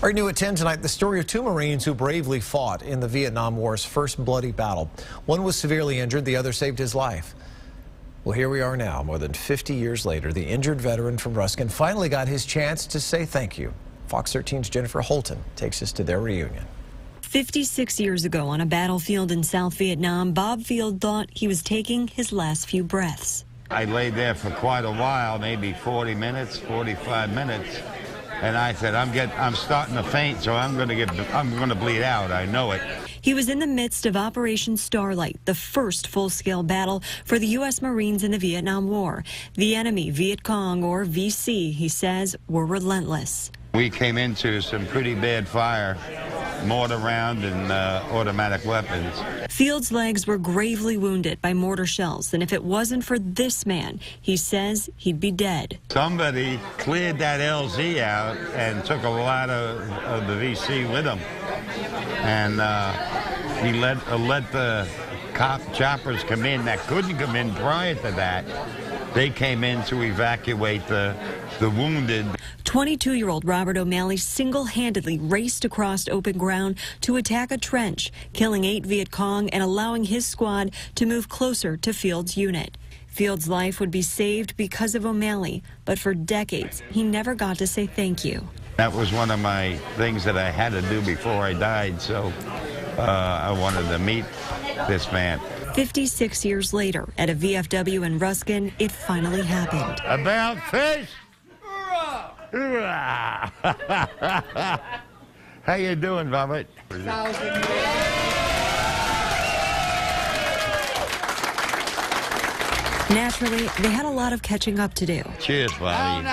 Our new at 10 tonight, the story of two Marines who bravely fought in the Vietnam War's first bloody battle. One was severely injured, the other saved his life. Well, here we are now, more than 50 years later. The injured veteran from Ruskin finally got his chance to say thank you. Fox 13's Jennifer Holton takes us to their reunion. 56 years ago on a battlefield in South Vietnam, Bob Field thought he was taking his last few breaths. I laid there for quite a while, maybe 40 minutes, 45 minutes. And I said, I'm starting to faint, so I'm going to bleed out. I know it. He was in the midst of Operation Starlight, the first full-scale battle for the U.S. Marines in the Vietnam War. The enemy, Viet Cong, or VC, he says, were relentless. We came into some pretty bad fire, mortar round and automatic weapons. Field's legs were gravely wounded by mortar shells, and if it wasn't for this man, he says he'd be dead. Somebody cleared that LZ out and took a lot of the VC with him. And he let the cop choppers come in that couldn't come in prior to that. They came in to evacuate the wounded. 22-year-old Robert O'Malley single-handedly raced across open ground to attack a trench, killing 8 Viet Cong and allowing his squad to move closer to Field's unit. Field's life would be saved because of O'Malley, but for decades, he never got to say thank you. That was one of my things that I had to do before I died, so I wanted to meet this man. 56 years later, at a VFW in Ruskin, it finally happened. About fish! Hoorah! How you doing, Robert? Naturally, they had a lot of catching up to do. Cheers, Bobby.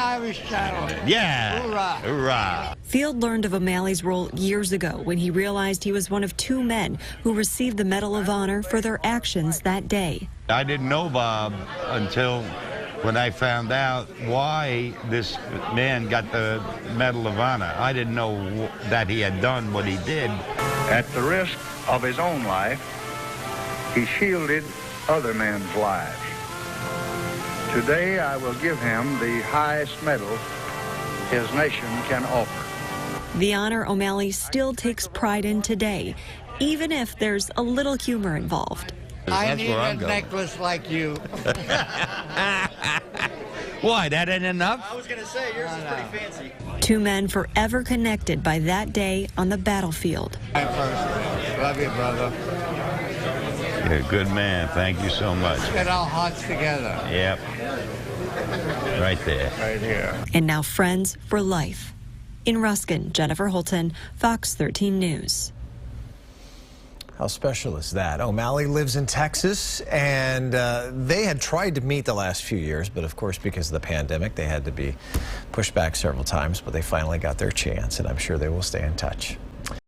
Yeah! Hoorah! Hoorah! Field learned of O'Malley's role years ago when he realized he was one of 2 men who received the Medal of Honor for their actions that day. I didn't know Bob until when I found out why this man got the Medal of Honor. I didn't know that he had done what he did. At the risk of his own life, he shielded other men's lives. Today, I will give him the highest medal his nation can offer. The honor O'Malley still takes pride in today, even if there's a little humor involved. I need a necklace like you. Why, that ain't enough? I was going to say, yours is pretty fancy. 2 men forever connected by that day on the battlefield. Love you, brother. You're a good man. Thank you so much. Get our hearts together. Yep. Right there. Right here. And now friends for life. In Ruskin, Jennifer Holton, Fox 13 News. How special is that? O'Malley lives in Texas, and they had tried to meet the last few years, but of course, because of the pandemic, they had to be pushed back several times, but they finally got their chance, and I'm sure they will stay in touch.